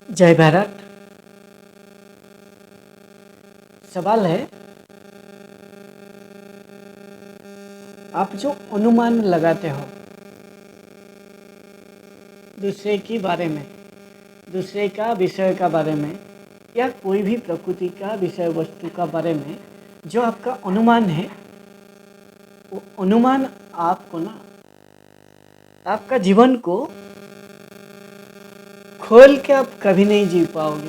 जय भारत। सवाल है, आप जो अनुमान लगाते हो दूसरे के बारे में, दूसरे का विषय का बारे में, या कोई भी प्रकृति का विषय वस्तु का बारे में जो आपका अनुमान है, वो अनुमान आपको ना आपका जीवन को खोल के आप कभी नहीं जी पाओगे।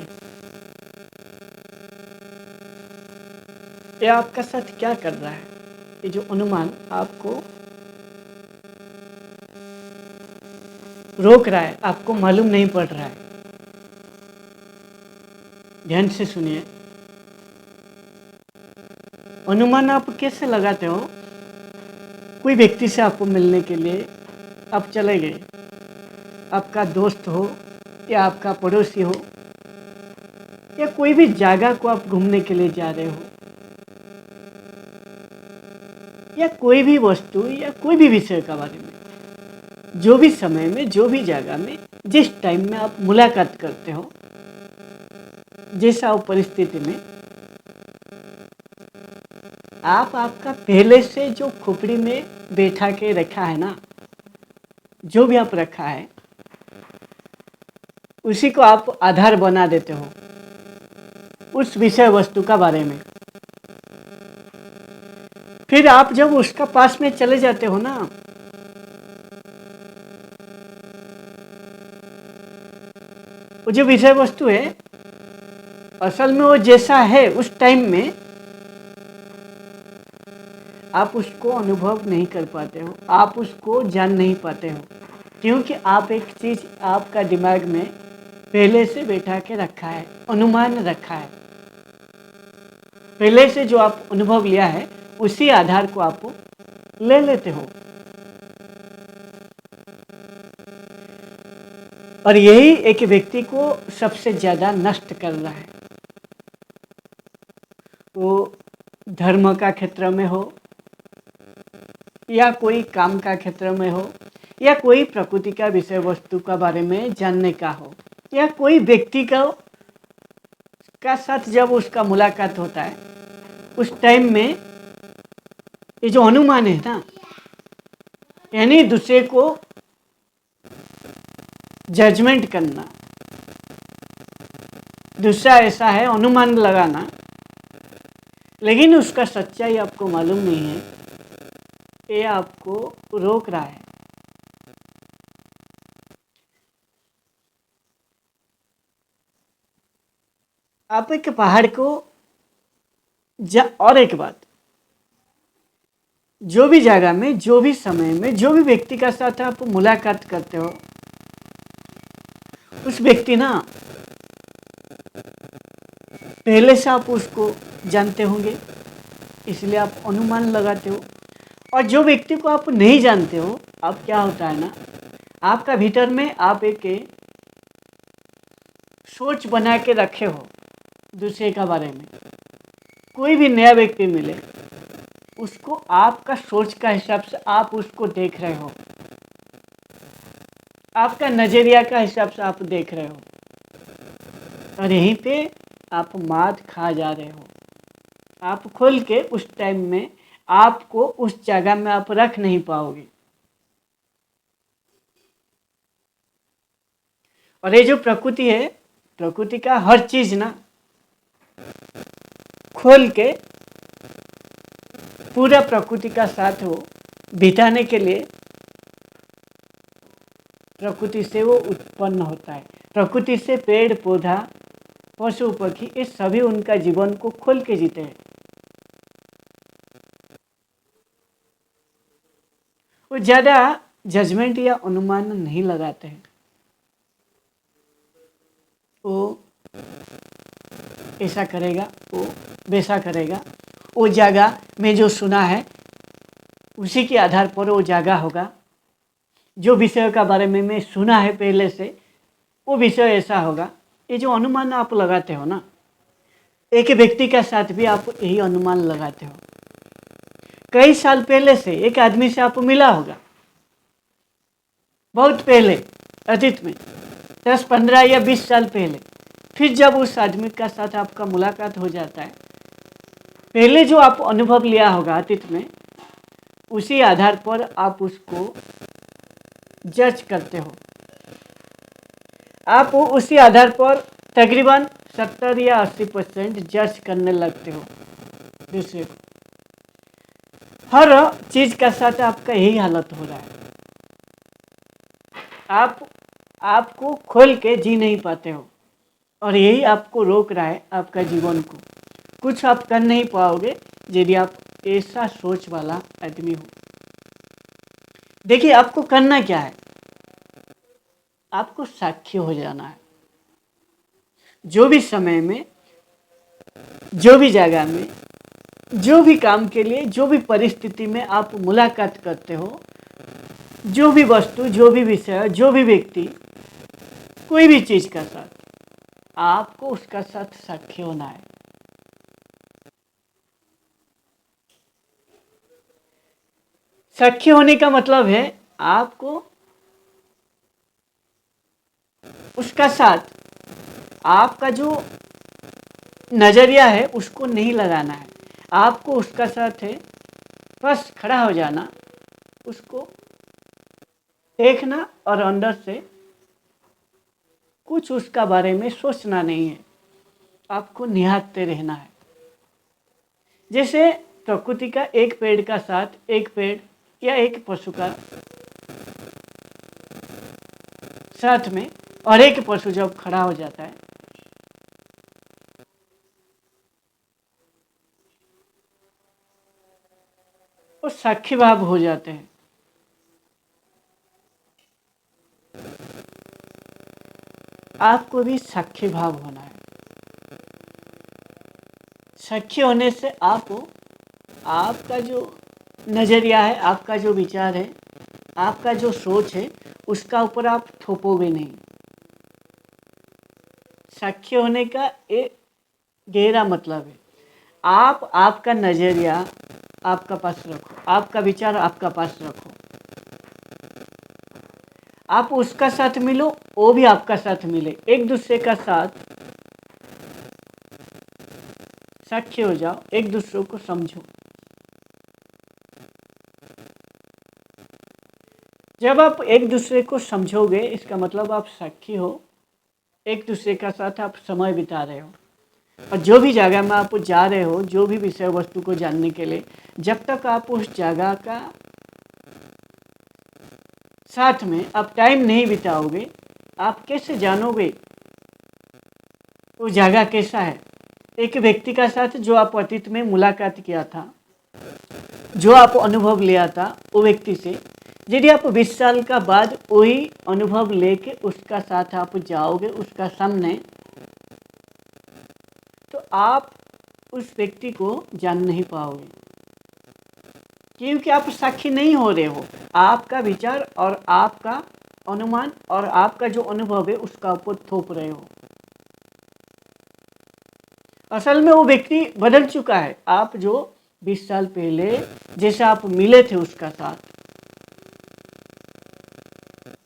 ये आपका साथ क्या कर रहा है? ये जो अनुमान आपको रोक रहा है, आपको मालूम नहीं पड़ रहा है। ध्यान से सुनिए। अनुमान आप कैसे लगाते हो? कोई व्यक्ति से आपको मिलने के लिए आप चले गए, आपका दोस्त हो या आपका पड़ोसी हो, या कोई भी जगह को आप घूमने के लिए जा रहे हो, या कोई भी वस्तु या कोई भी विषय का बारे में, जो भी समय में, जो भी जगह में, जिस टाइम में आप मुलाकात करते हो, जैसा वो परिस्थिति में, आपका पहले से जो खोपड़ी में बैठा के रखा है ना, जो भी आप रखा है, उसी को आप आधार बना देते हो उस विषय वस्तु का बारे में। फिर आप जब उसका पास में चले जाते हो ना, वो जो विषय वस्तु है असल में वो जैसा है उस टाइम में, आप उसको अनुभव नहीं कर पाते हो, आप उसको जान नहीं पाते हो, क्योंकि आप एक चीज़ आपका दिमाग में पहले से बैठा के रखा है, अनुमान रखा है। पहले से जो आप अनुभव लिया है उसी आधार को आप ले लेते हो, और यही एक व्यक्ति को सबसे ज़्यादा नष्ट कर रहा है। वो धर्म का क्षेत्र में हो, या कोई काम का क्षेत्र में हो, या कोई प्रकृति का विषय वस्तु का बारे में जानने का हो, या कोई व्यक्ति का साथ जब उसका मुलाकात होता है, उस टाइम में ये जो अनुमान है ना, यानी दूसरे को जजमेंट करना, दूसरा ऐसा है अनुमान लगाना, लेकिन उसका सच्चाई आपको मालूम नहीं है, ये आपको रोक रहा है। आप एक पहाड़ को और एक बात, जो भी जगह में, जो भी समय में, जो भी व्यक्ति का साथ आप मुलाकात करते हो, उस व्यक्ति ना पहले से आप उसको जानते होंगे, इसलिए आप अनुमान लगाते हो। और जो व्यक्ति को आप नहीं जानते हो, आप क्या होता है ना, आपका भीतर में आप एक सोच बना के रखे हो दूसरे का बारे में। कोई भी नया व्यक्ति मिले, उसको आपका सोच का हिसाब से आप उसको देख रहे हो, आपका नज़रिया का हिसाब से आप देख रहे हो, और यहीं पे आप मात खा जा रहे हो। आप खोल के उस टाइम में आपको उस जगह में आप रख नहीं पाओगे। और ये जो प्रकृति है, प्रकृति का हर चीज़ ना खोल के पूरा प्रकृति का साथ वो बिताने के लिए प्रकृति से वो उत्पन्न होता है। प्रकृति से पेड़ पौधा, पशु पक्षी, ये सभी उनका जीवन को खोल के जीते हैं। वो ज़्यादा जजमेंट या अनुमान नहीं लगाते हैं। वो ऐसा करेगा, वो वैसा करेगा, वो जगह में जो सुना है उसी के आधार पर वो जगह होगा, जो विषय का बारे में मैं सुना है पहले से वो विषय ऐसा होगा। ये जो अनुमान आप लगाते हो ना, एक व्यक्ति के साथ भी आप यही अनुमान लगाते हो। कई साल पहले से एक आदमी से आप मिला होगा, बहुत पहले अतीत में, 10, 15 या 20 साल पहले, फिर जब उस आदमी का साथ आपका मुलाकात हो जाता है, पहले जो आप अनुभव लिया होगा अतीत में, उसी आधार पर आप उसको जज करते हो। आप उसी आधार पर तकरीबन 70 या 80% जज करने लगते हो दूसरे को। हर चीज़ का साथ आपका यही हालत हो रहा है। आपको खोल के जी नहीं पाते हो, और यही आपको रोक रहा है आपका जीवन को। कुछ आप कर नहीं पाओगे यदि आप ऐसा सोच वाला आदमी हो। देखिए, आपको करना क्या है, आपको साक्षी हो जाना है। जो भी समय में, जो भी जगह में, जो भी काम के लिए, जो भी परिस्थिति में आप मुलाकात करते हो, जो भी वस्तु, जो भी विषय, जो भी व्यक्ति, कोई भी चीज़ का साथ, आपको उसका साथ साक्षी होना है। साक्षी होने का मतलब है आपको उसका साथ, आपका जो नज़रिया है उसको नहीं लगाना है। आपको उसका साथ है बस खड़ा हो जाना, उसको देखना, और अंदर से कुछ उसका बारे में सोचना नहीं है, आपको निहारते रहना है। जैसे प्रकृति का एक पेड़ का साथ, एक पेड़ या एक पशु का साथ में, और एक पशु जब खड़ा हो जाता है, वो साक्षी भाव हो जाते हैं। आपको भी साक्षी भाव होना है। साक्षी होने से आपका जो नज़रिया है, आपका जो विचार है, आपका जो सोच है, उसका ऊपर आप थोपोगे नहीं। साक्षी होने का एक गहरा मतलब है, आप आपका नज़रिया आपका पास रखो, आपका विचार आपका पास रखो, आप उसका साथ मिलो, वो भी आपका साथ मिले, एक दूसरे का साथ साक्षी हो जाओ, एक दूसरे को समझो। जब आप एक दूसरे को समझोगे, इसका मतलब आप साक्षी हो, एक दूसरे का साथ आप समय बिता रहे हो। और जो भी जगह में आप जा रहे हो, जो भी विषय वस्तु को जानने के लिए, जब तक आप उस जगह का साथ में आप टाइम नहीं बिताओगे, आप कैसे जानोगे वो जगह कैसा है। एक व्यक्ति का साथ जो आप अतीत में मुलाकात किया था, जो आप अनुभव लिया था वो व्यक्ति से, यदि आप 20 साल का बाद वही अनुभव लेके उसका साथ आप जाओगे उसका सामने, तो आप उस व्यक्ति को जान नहीं पाओगे, क्योंकि आप साक्षी नहीं हो रहे हो। आपका विचार और आपका अनुमान और आपका जो अनुभव है उसका ऊपर थोप रहे हो। असल में वो व्यक्ति बदल चुका है। आप जो 20 साल पहले जैसे आप मिले थे उसका साथ,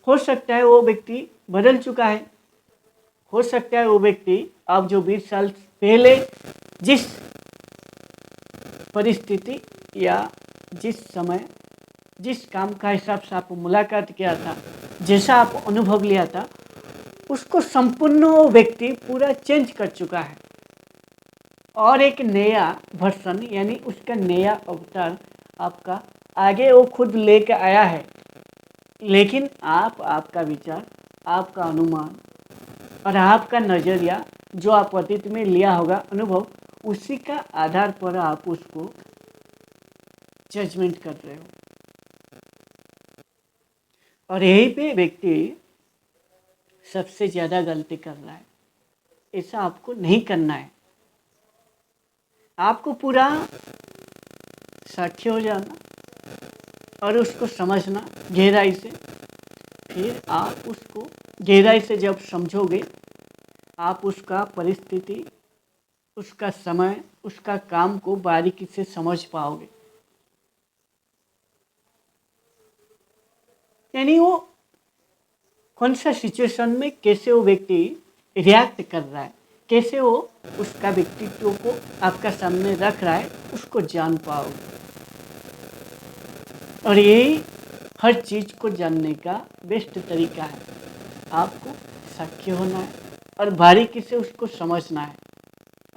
हो सकता है वो व्यक्ति बदल चुका है। हो सकता है वो व्यक्ति आप जो 20 साल पहले जिस परिस्थिति या जिस समय जिस काम का हिसाब से आप मुलाकात किया था, जैसा आप अनुभव लिया था, उसको संपूर्ण वो व्यक्ति पूरा चेंज कर चुका है, और एक नया वर्सन यानी उसका नया अवतार आपका आगे वो खुद लेके आया है। लेकिन आपका विचार, आपका अनुमान और आपका नज़रिया जो आप अतीत में लिया होगा अनुभव, उसी का आधार पर आप उसको जजमेंट कर रहे हो। और यहीं पे व्यक्ति सबसे ज़्यादा गलती कर रहा है। ऐसा आपको नहीं करना है। आपको पूरा साक्षी हो जाना और उसको समझना गहराई से। फिर आप उसको गहराई से जब समझोगे, आप उसका परिस्थिति, उसका समय, उसका काम को बारीकी से समझ पाओगे। यानी वो कौन सा सिचुएशन में कैसे वो व्यक्ति रिएक्ट कर रहा है, कैसे वो उसका व्यक्तित्व को आपका सामने रख रहा है, उसको जान पाओगे। और यही हर चीज़ को जानने का बेस्ट तरीका है। आपको साक्ष्य होना है और बारीकी से उसको समझना है।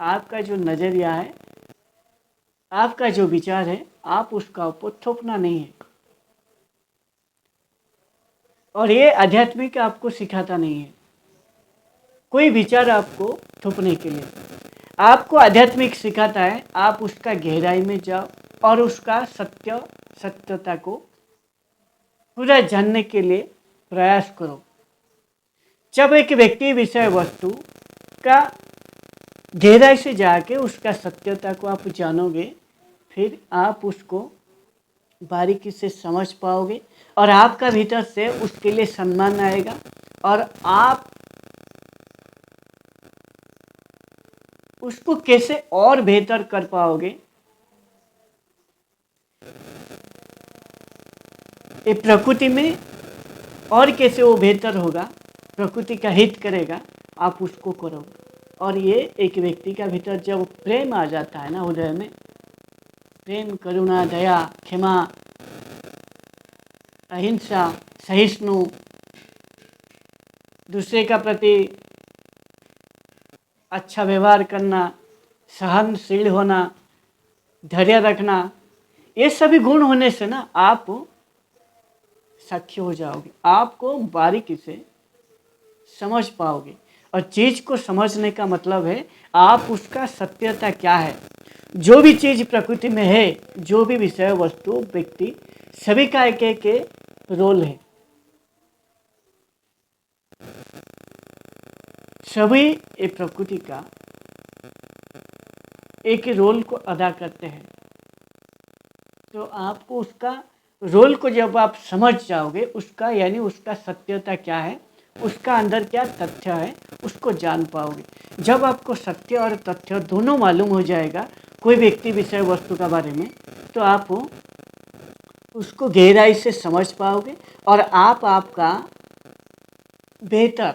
आपका जो नज़रिया है, आपका जो विचार है, आप उसका ऊपर थोपना नहीं है। और ये आध्यात्मिक आपको सिखाता नहीं है कोई विचार आपको थोपने के लिए। आपको आध्यात्मिक सिखाता है आप उसका गहराई में जाओ और उसका सत्यता को पूरा जानने के लिए प्रयास करो। जब एक व्यक्ति विषय वस्तु का गहराई से जाके उसका सत्यता को आप जानोगे, फिर आप उसको बारीकी से समझ पाओगे और आपका भीतर से उसके लिए सम्मान आएगा और आप उसको कैसे और बेहतर कर पाओगे, ये प्रकृति में और कैसे वो बेहतर होगा, प्रकृति का हित करेगा, आप उसको करोगे। और ये एक व्यक्ति का भीतर जब प्रेम आ जाता है ना, हृदय में प्रेम, करुणा, दया, क्षमा, अहिंसा, सहिष्णु, दूसरे का प्रति अच्छा व्यवहार करना, सहनशील होना, धैर्य रखना, ये सभी गुण होने से ना आप साक्षी हो जाओगे। आपको बारीकी से समझ पाओगे। और चीज़ को समझने का मतलब है आप उसका सत्यता क्या है। जो भी चीज़ प्रकृति में है, जो भी विषय वस्तु व्यक्ति, सभी का एक रोल है। सभी ये प्रकृति का एक रोल को अदा करते हैं। तो आपको उसका रोल को जब आप समझ जाओगे, उसका यानी उसका सत्यता क्या है, उसका अंदर क्या तथ्य है, उसको जान पाओगे। जब आपको सत्य और तथ्य दोनों मालूम हो जाएगा कोई व्यक्ति विषय वस्तु का बारे में, तो आप उसको गहराई से समझ पाओगे और आपका बेहतर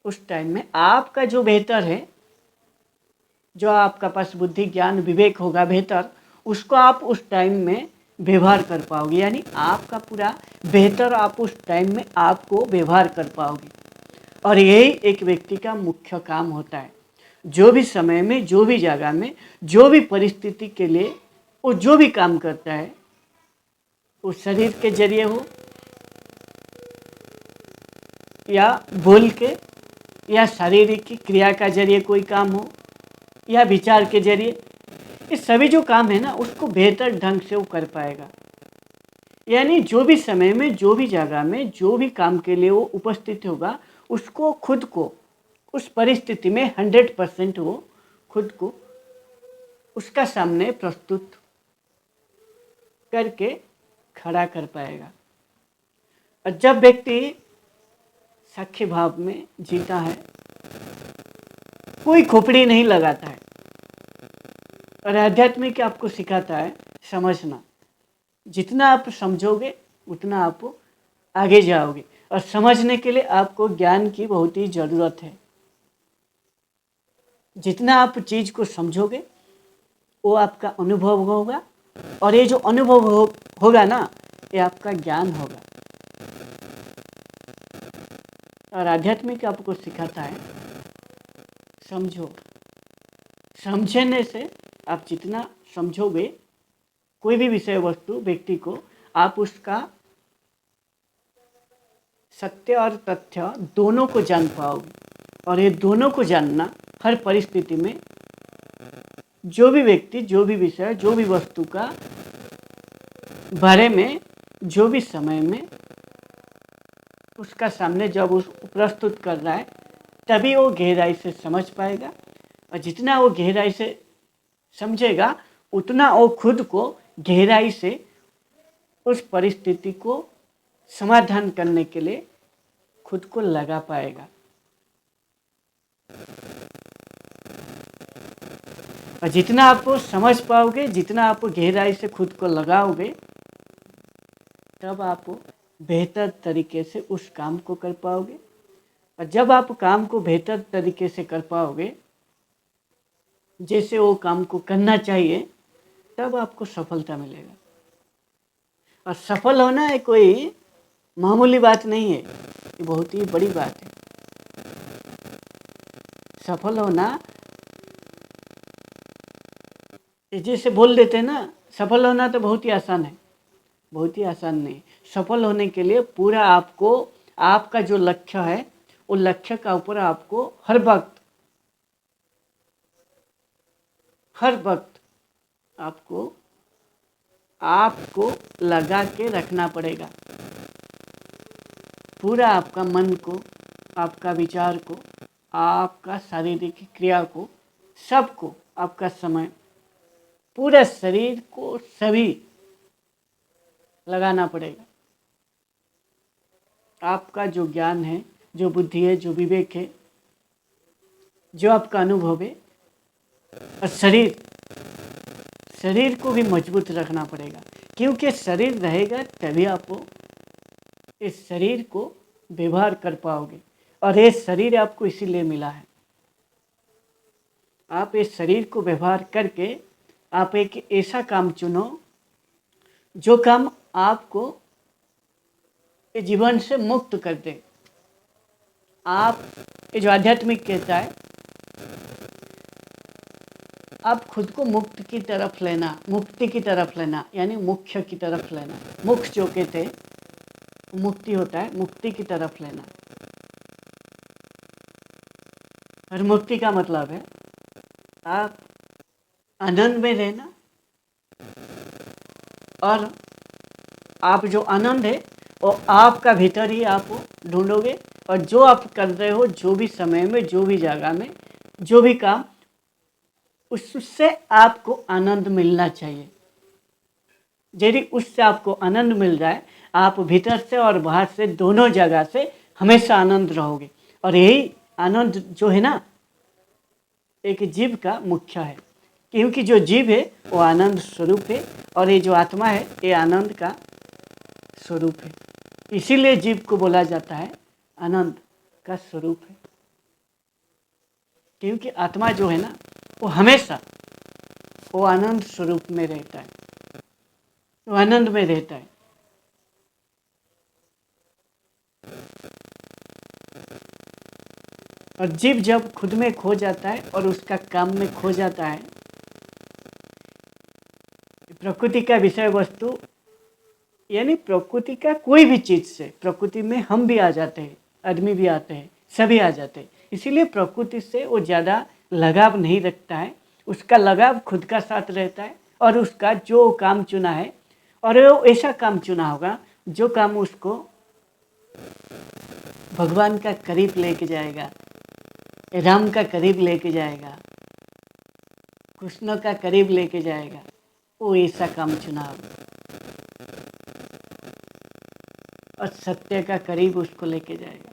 उस टाइम में, आपका जो बेहतर है, जो आपका पास बुद्धि ज्ञान विवेक होगा बेहतर, उसको आप उस टाइम में व्यवहार कर पाओगे। यानी आपका पूरा बेहतर आप उस टाइम में आपको व्यवहार कर पाओगे। और यही एक व्यक्ति का मुख्य काम होता है। जो भी समय में, जो भी जगह में, जो भी परिस्थिति के लिए वो जो भी काम करता है, वो शरीर के जरिए हो या बोल के या शारीरिक क्रिया का जरिए कोई काम हो या विचार के जरिए, ये सभी जो काम है ना, उसको बेहतर ढंग से वो कर पाएगा। यानी जो भी समय में, जो भी जगह में, जो भी काम के लिए वो उपस्थित होगा, उसको खुद को उस परिस्थिति में 100% वो खुद को उसका सामने प्रस्तुत करके खड़ा कर पाएगा। और जब व्यक्ति साक्ष्य भाव में जीता है, कोई खोपड़ी नहीं लगाता है। और आध्यात्मिक आपको सिखाता है समझना। जितना आप समझोगे उतना आप आगे जाओगे। और समझने के लिए आपको ज्ञान की बहुत ही ज़रूरत है। जितना आप चीज़ को समझोगे वो आपका अनुभव होगा, और ये जो अनुभव होगा ना, ये आपका ज्ञान होगा। और आध्यात्मिक आपको सिखाता है समझो। समझने से आप जितना समझोगे कोई भी विषय वस्तु व्यक्ति को, आप उसका सत्य और तथ्य दोनों को जान पाओगे। और ये दोनों को जानना हर परिस्थिति में, जो भी व्यक्ति, जो भी विषय, जो भी वस्तु का बारे में, जो भी समय में उसका सामने जब उस प्रस्तुत कर रहा है, तभी वो गहराई से समझ पाएगा। और जितना वो गहराई से समझेगा उतना वो खुद को गहराई से उस परिस्थिति को समाधान करने के लिए खुद को लगा पाएगा। और जितना आप समझ पाओगे, जितना आप गहराई से खुद को लगाओगे, तब आप बेहतर तरीके से उस काम को कर पाओगे। और जब आप काम को बेहतर तरीके से कर पाओगे, जैसे वो काम को करना चाहिए, तब आपको सफलता मिलेगा। और सफल होना है कोई मामूली बात नहीं है, ये बहुत ही बड़ी बात है। सफल होना, जैसे बोल देते हैं ना, सफल होना तो बहुत ही आसान है, बहुत ही आसान नहीं। सफल होने के लिए पूरा आपको, आपका जो लक्ष्य है, वो लक्ष्य का ऊपर आपको हर वक्त आपको लगा के रखना पड़ेगा। पूरा आपका मन को, आपका विचार को, आपका शारीरिक क्रिया को, सबको, आपका समय, पूरा शरीर को, सभी लगाना पड़ेगा। आपका जो ज्ञान है, जो बुद्धि है, जो विवेक है, जो आपका अनुभव है, और शरीर को भी मजबूत रखना पड़ेगा। क्योंकि शरीर रहेगा तभी आप इस शरीर को व्यवहार कर पाओगे। और ये शरीर आपको इसीलिए मिला है। आप इस शरीर को व्यवहार करके आप एक ऐसा काम चुनो जो काम आपको जीवन से मुक्त कर दे। आप, ये जो आध्यात्मिक कहता है, आप खुद को मुक्ति की तरफ लेना, यानी मुख्य की तरफ लेना। मुख्य जो कहते मुक्ति होता है, मुक्ति की तरफ लेना। और मुक्ति का मतलब है आप आनंद में रहना, और आप जो आनंद है वो आपका भीतर ही आप ढूंढोगे। और जो आप कर रहे हो, जो भी समय में, जो भी जगह में, जो भी काम, उससे आपको आनंद मिलना चाहिए। यदि उससे आपको आनंद मिल जाए, आप भीतर से और बाहर से, दोनों जगह से हमेशा आनंद रहोगे। और यही आनंद जो है ना, एक जीव का मुख्य है। क्योंकि जो जीव है वो आनंद स्वरूप है, और ये जो आत्मा है ये आनंद का स्वरूप है। इसीलिए जीव को बोला जाता है आनंद का स्वरूप है। क्योंकि आत्मा जो है ना, वो हमेशा वो आनंद स्वरूप में रहता है, वो आनंद में रहता है। और जीव जब खुद में खो जाता है और उसका काम में खो जाता है, प्रकृति का विषय वस्तु, यानी प्रकृति का कोई भी चीज़ से, प्रकृति में हम भी आ जाते हैं, आदमी भी आते हैं, सभी आ जाते हैं। इसीलिए प्रकृति से वो ज़्यादा लगाव नहीं रखता है, उसका लगाव खुद का साथ रहता है। और उसका जो काम चुना है, और वो ऐसा काम चुना होगा जो काम उसको भगवान का करीब लेके जाएगा, राम का करीब लेके जाएगा, कृष्ण का करीब लेके जाएगा, वो ऐसा काम चुना होगा। और सत्य का करीब उसको लेके जाएगा।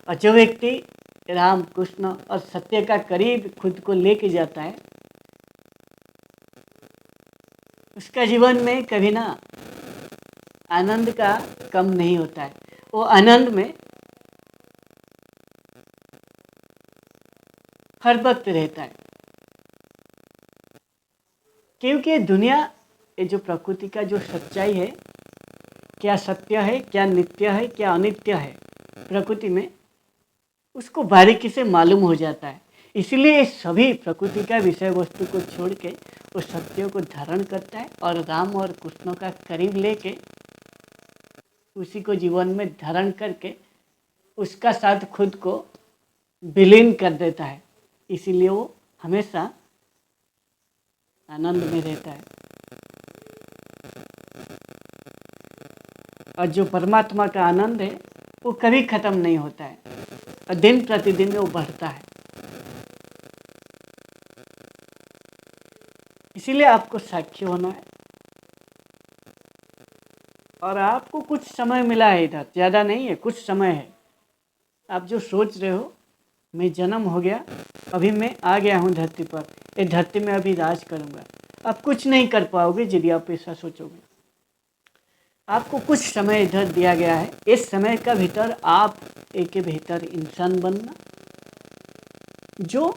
और जो व्यक्ति राम, कृष्ण और सत्य का करीब खुद को लेके जाता है, उसका जीवन में कभी ना आनंद का कम नहीं होता है। वो आनंद में हर वक्त रहता है। क्योंकि दुनिया, ये जो प्रकृति का जो सच्चाई है, क्या सत्य है, क्या नित्य है, क्या अनित्य है, प्रकृति में उसको बारीकी से मालूम हो जाता है। इसलिए सभी प्रकृति का विषय वस्तु को छोड़ के उस सत्य को धारण करता है, और राम और कृष्ण का करीब लेके उसी को जीवन में धारण करके उसका साथ खुद को विलीन कर देता है। इसीलिए वो हमेशा आनंद में रहता है। और जो परमात्मा का आनंद है वो कभी खत्म नहीं होता है, और दिन प्रतिदिन वो बढ़ता है। इसीलिए आपको साक्षी होना है। और आपको कुछ समय मिला है इधर, ज़्यादा नहीं है, कुछ समय है। आप जो सोच रहे हो मैं जन्म हो गया, अभी मैं आ गया हूँ धरती पर, ये धरती में अभी राज करूँगा, आप कुछ नहीं कर पाओगे यदि आप ऐसा सोचोगे। आपको कुछ समय इधर दिया गया है। इस समय का भीतर आप एक बेहतर इंसान बनना, जो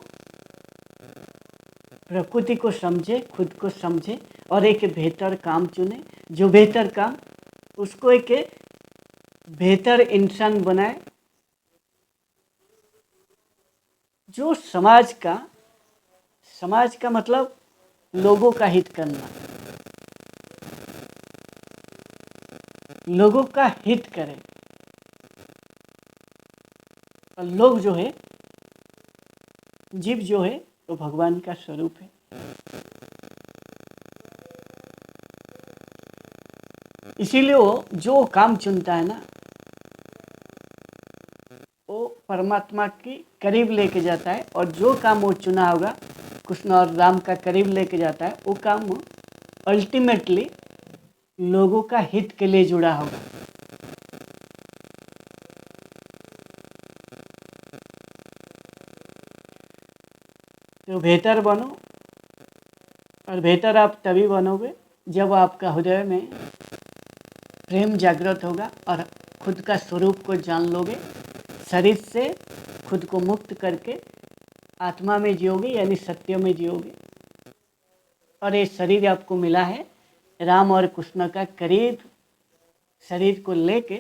प्रकृति को समझे, खुद को समझे और एक बेहतर काम चुने। जो बेहतर काम, उसको एक बेहतर इंसान बनाए, जो समाज का मतलब लोगों का हित करना, लोगों का हित करे। और लोग जो है, जीव जो है, वो भगवान का स्वरूप है। इसीलिए वो जो काम चुनता है ना, वो परमात्मा के करीब लेके जाता है। और जो काम वो चुना होगा कृष्ण और राम का करीब लेके जाता है, वो काम अल्टीमेटली लोगों का हित के लिए जुड़ा होगा। तो बेहतर बनो, और बेहतर आप तभी बनोगे जब आपका हृदय में प्रेम जागृत होगा और खुद का स्वरूप को जान लोगे। शरीर से खुद को मुक्त करके आत्मा में जियोगे, यानी सत्य में जियोगे। और ये शरीर आपको मिला है राम और कृष्ण का करीब शरीर को लेके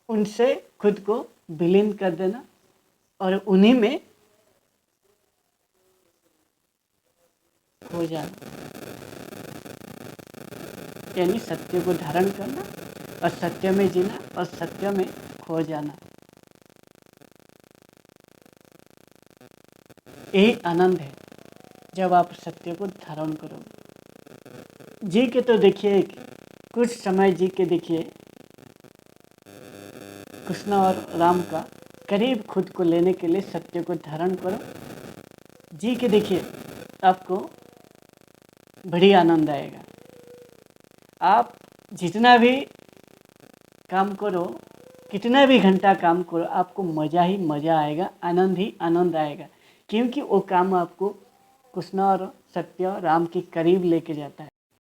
उनसे खुद को विलीन कर देना और उन्हीं में हो जाना, यानी सत्य को धारण करना और सत्य में जीना और सत्य में खो जाना। यही आनंद है जब आप सत्य को धारण करोगे। जी के तो देखिए, कुछ समय जी के देखिए कृष्ण और राम का करीब खुद को लेने के लिए सत्य को धारण करो। जी के देखिए, आपको बड़ी आनंद आएगा। आप जितना भी काम करो, कितना भी घंटा काम करो, आपको मज़ा ही मज़ा आएगा, आनंद ही आनंद आएगा। क्योंकि वो काम आपको कृष्ण और सत्य राम के करीब लेके जाता है,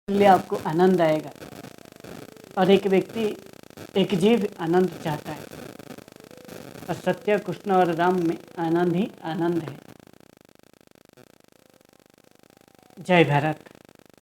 इसलिए आपको आनंद आएगा। और एक व्यक्ति, एक जीव आनंद चाहता है, और सत्य कृष्ण और राम में आनंद ही आनंद है। जय भारत।